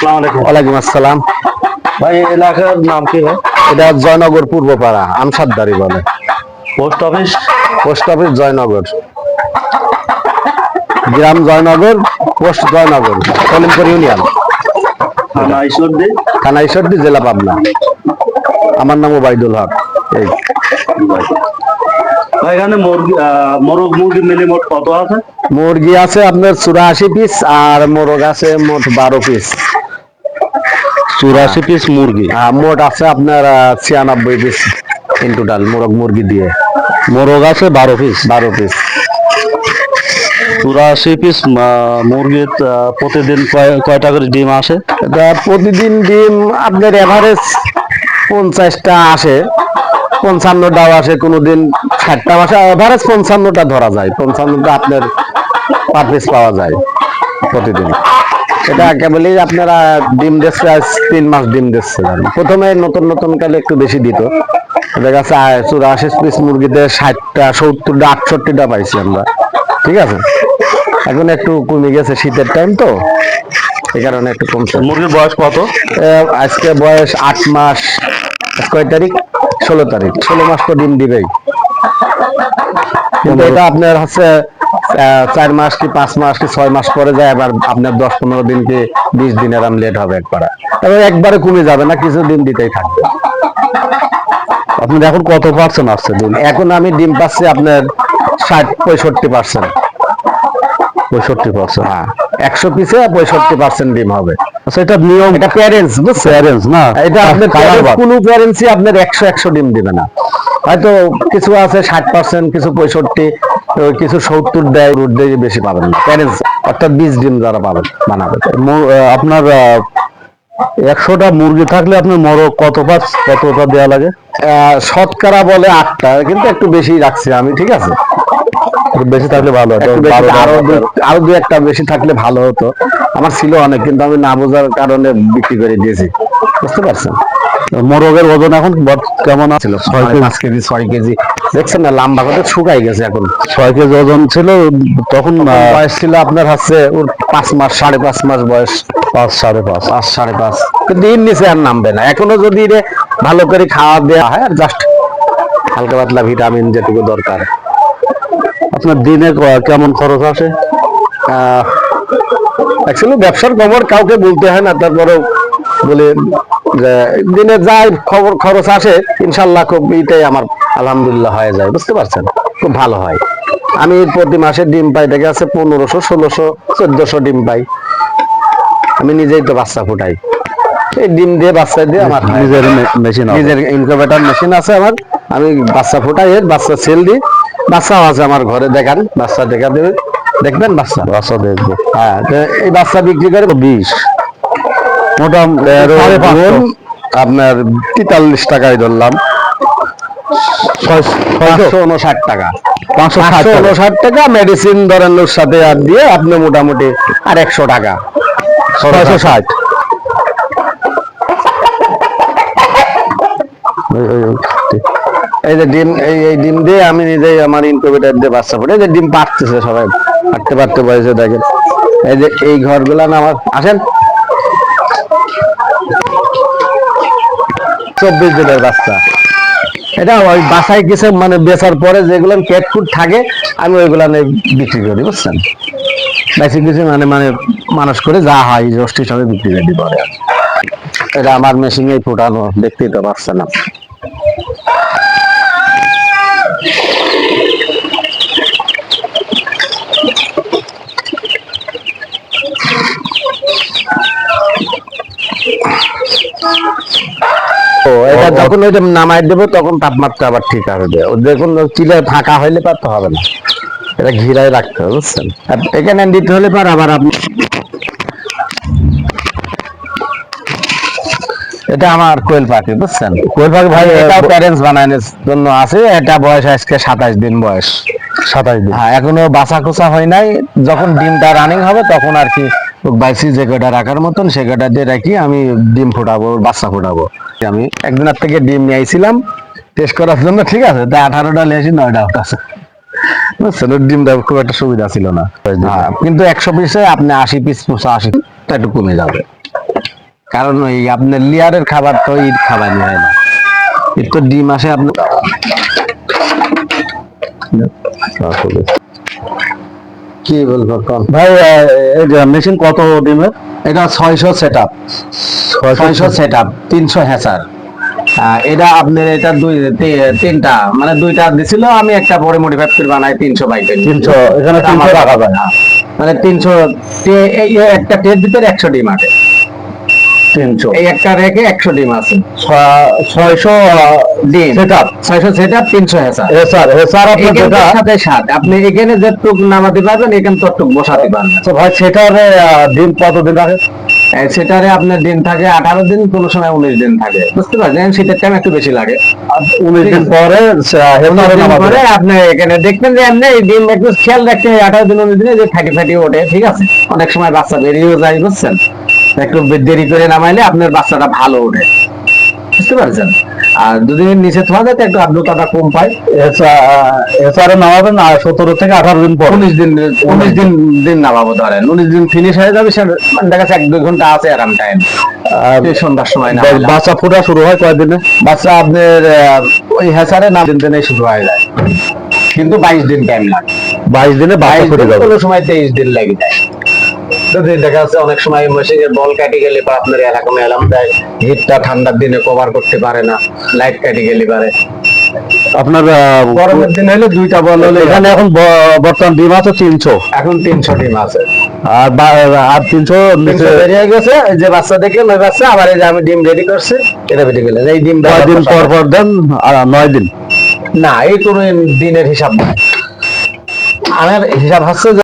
আসসালামু আলাইকুম। ওয়ালাইকুম আসসালাম। ভাই এলাকার নাম কি ভাই? এটা জয়নগর পূর্বপাড়া, আমসাদদারি বলে। Post office? Post office Joynagar, গ্রাম জয়নগর, পোস্ট জয়নগর, কলিমপুর ইউনিয়ন, থানা ঈশ্বরদী? থানা ঈশ্বরদী, জেলা পাবনা। আমার নাম ওবায়দুল হক। এই ভাই এখানে মোরগ মুরগি মিলে মোট কত আছে? মুরগি আছে আপনার 84 পিস, আর মোরগ আছে মোট 12 পিস। 84 পিস মুরগি? মোট আছে আপনার 96 পিস ইন টোটাল মোরগ মুরগি দিয়ে। মোরগ আছে 12 পিস? 12 পিস। 84 পিস মুরগির প্রতিদিন কয়টা করে ডিম আসে? এটা প্রতিদিন ডিম আপনার এভারেজ 50টা আসে, 55টাও আসে, কোনোদিন 60টা আসে, এভারেজ 55টা ধরা যায়। 55টা আপনার পার পিস পাওয়া যায় প্রতিদিন। এটা কেবলই আপনারা ডিম দিচ্ছে, আজ 3 মাস ডিম দিচ্ছে। প্রথমে নতুন নতুন কালে একটু বেশি দিত, দেখা যাচ্ছে 84 পিস মুরগিতে 60টা 70টা 68টা পাইছি আমরা, ঠিক আছে। এখন একটু কমে গেছে, শীতের টাইম তো, এই কারণে একটু কমছে। মুরগির বয়স কত? আজকে বয়স 8 মাস। কয় তারিখ? 16 তারিখ। 16 মাস তো ডিম দিবেই, কিন্তু এটা আপনার হচ্ছে 4 মাস কি 5 মাস কি 6 মাস পরে যায়, আবার আপনার 10-15 দিন কি 20 দিন এরকম লেট হবে একবারে। তবে একবারে কমে যাবে না, কিছু দিন দিতেই থাকবে। আপনার এখন কত পার্সেন্ট আসছে ডিম? এখন আমি ডিম পাচ্ছি আপনার 60-65%। 65%? হ্যাঁ, 100 পিসে 65% ডিম হবে। আচ্ছা, এটা নিয়ম? এটা প্যারেন্টস, বুঝছেন? প্যারেন্টস না, এটা আপনার কোনো প্যারেন্টসই আপনার 100 ডিম দিবে না। হয়তো কিছু আছে 60%, কিছু 65, কিছু 70 দেয়, রুট দিয়ে বেশি পাবেন না প্যারেন্টস, অর্থাৎ 20 ডিম যারা পাবেন বানাবে। আপনার 100টা মুরগি থাকলে আপনার মোরগ কতটা দেওয়া লাগে? শতকরা বলে 8টা, কিন্তু একটু বেশি রাখছি আমি, ঠিক আছে। বেশি থাকলে ভালো হতো, আরো 2-1টা বেশি থাকলে ভালো হতো। আমার ছিল অনেক, কিন্তু আমি না বোঝার কারণে বিক্রি করে দিয়েছি, বুঝতে পারছেন। মোরগের ওজন এখন কেমন ছিল? 5 কেজি 6 কেজি, দেখছেন না লম্বা কত শুকাই গেছে এখন। 6 কেজি ওজন ছিল তখন। বয়স ছিল আপনার হচ্ছে ওর 5 মাস, 5.5 মাস বয়স। 5.5 কিন্তু এর নিচে আর নামবে না। এখনো যদি ভালো করে খাওয়া দেওয়া হয়, আর জাস্ট হালকা পাতলা ভিটামিন যেটুকু দরকার। আপনার দিনে কেমন খরচ আসে? অ্যাকচুয়ালি ব্যবসার খবর কাউকে বলতে হয় না, তারপরেও বলে যে দিনে যাই খরচ আসে, ইনশাল্লাহ খুব এইটাই আমার আলহামদুলিল্লাহ হয়ে যায়, বুঝতে পারছেন, খুব ভালো হয়। আমি প্রতি মাসে ডিম পাই, দেখা যাচ্ছে 1500, 1600, 1400 ডিম পাই। আমি নিজেই তো বাচ্চা ফুটাই, এই ডিম দিয়ে বাচ্চা দিয়ে আমার নিজের মেশিন, নিজের ইনকিউবেটর মেশিন আছে আমার। আমি বাচ্চা ফুটাই, এর বাচ্চা সেল দিই। বাচ্চাও আছে আমার ঘরে, দেখান বাচ্চা দেখা দেবে, দেখবেন বাচ্চা দেখবো। হ্যাঁ, তো এই বাচ্চা বিক্রি করে 20 মোটামুটি আপনার 43 টাকায় ধরলাম, 559 টাকা। 559 টাকা মেডিসিন ধরেন ওর সাথে আর দিয়ে আপনি মোটামুটি আর 100 টাকা, 660। এই যে ডিম, এই ডিম দিয়ে আমি নিজেই আমার ইনকিউবেটর দিয়ে বাচ্চা ফুটে, এই যে ডিম পাড়তেছে সবাই, পারতে বয়সে দেখেন। এই যে এই ঘরগুলা না আমার, আসেন, 24 দিনের বাচ্চা। এটা ওই বাসায় কিছু মানে বেচার পরে যেগুলো পেট ফুড থাকে, আমি ওইগুলা বিক্রি করি, বুঝছেন। বেশি কিছু মানে মানুষ করে যা হয় রোস্ট হিসাবে বিক্রি করে দিই পরে। এটা আমার মেশিনে ফুটানো, দেখতেই তো পাচ্ছেন না। এটা যখন ওইটা নামাই দেবো তখন তাপমাত্রা আবার ঠিক হবে। দেখুন চিলে ফাঁকা হইলে পার তো হবে না, এটা ঘিরাই রাখতে হবে, বুঝছেন। এখানে দিতে হলে পার আবার আপনি, এটা আমার কোয়েল পাখি, বুঝছেন। কোয়েল পাখি ভাই এটাও প্যারেন্টস বানানোর জন্য আছে। এটা বয়স আজকে 27 দিন বয়স। 27 দিন? হ্যাঁ, এখনো বাচ্চা খোঁচা হয় নাই। যখন ডিমটা রানিং হবে তখন আর কি বাইসি যে কটা রাখার মতন সে কটা দিয়ে রাখি, আমি ডিম ফোটাবো, বাচ্চা ফোটাবো। আমি একদিনের থেকে ডিম নিয়ে আইছিলাম টেস্ট করার জন্য, ঠিক আছে। তা 18টা নিয়েছি, 9টা আছে, বুঝছেন। ওর ডিমটা খুব একটা সুবিধা ছিল না। কিন্তু 100 পিসে আপনি 80 পিস 85 একটু কমে যাবে। কারণ ওই আপনার লেয়ারের খাবার তো ঈদ খাবার হয় না, ঈদ তো ডিম আসে আপনার। কি বলবো কোন ভাই এই যে মেশিন কত ডিমের? এটা 600 সেটআপ, 600 সেটআপ 300 হ্যাচার। এটা আপনার এটা তিনটা মানে দুইটা দিছিল, আমি একটা পরে মডিফাই করে বানাই 300 বাইক 300 এখানে 300 রাখা যায়। মানে 300 একটা টের ভিতরে 100 ডিম আছে, 300 এই একটা রেখে 100 ডিম আছে, 600 ডিম সেটআপ 600 সেটআপ 300 হ্যাচার। স্যার আপনি যেটা এখানের সাথে সাথে আপনি এখানে যেটুক নামাতে পারবেন এখানে ততটুক বসাতে পারবেন। আচ্ছা ভাই সেটার ডিম কতদিন রাখে? সেটারে আপনার দিন থাকে 18 দিন, কোন সময় 19 দিন থাকে, বুঝতে পারছেন? শীতের টাইম একটু বেশি লাগে। 19 দিন পরে পরে আপনি এখানে দেখবেন যে এমনি এই ডিম একটু খেয়াল রাখতে হয়, 18 দিন 19 দিনে যে ফাটি ফাটি ওঠে, ঠিক আছে? অনেক সময় বাচ্চা বেরিয়েও যায়, বুঝছেন? একটু দেরি করে নামাইলে আপনার বাচ্চাটা ভালো ওঠে, বুঝতে পারছেন? আর যদি নিচে থাকা যায় তো একটু আর্দ্রতাটা কম পায়। এছাড়া নামাবেন 17 থেকে 18 দিন পর। 19 দিন দিন নামাবো, ধরেন 19 দিন ফিনিশ হয়ে যাবে, সে দেখা যাচ্ছে 1-2 ঘন্টা আছে আরাম টাইম, সন্ধ্যার সময় না বাচ্চা ফোটা শুরু হয় কয়দিনে? বাচ্চা আপনার ওই হ্যাচারে না দিনে শুরু হয়ে যায়, কিন্তু 22 দিন টাইম লাগে। 22 দিনে বাচ্চা 22 ফুটে দিন, যাবে। কোনো সময় 23 দিন লেগে যায়। যদি দেখা যাচ্ছে অনেক সময় মেশিনের বল কাটি গেলে বা আপনার এরকম এলাম দেয়, হিটটা ঠান্ডার দিনে কভার করতে পারে না, লাইট কাটি গেলে পারে। আপনার গরমের দিন হলে দুইটা বল হলে এখানে এখন বর্তমান ডিম আছে 300, এখন 300 ডিম আছে। আর 300 নিচে বেরিয়ে গেছে, এই যে বাচ্চা দেখলেন ওই বাচ্চা, আবার এই যে আমি ডিম রেডি করছি, এটা বেরিয়ে গেলেন। এই ডিম কয়দিন পর পর দেন? আর 9 দিন? না, এই কোনো দিনের হিসাব না, আমার হিসাব হচ্ছে যে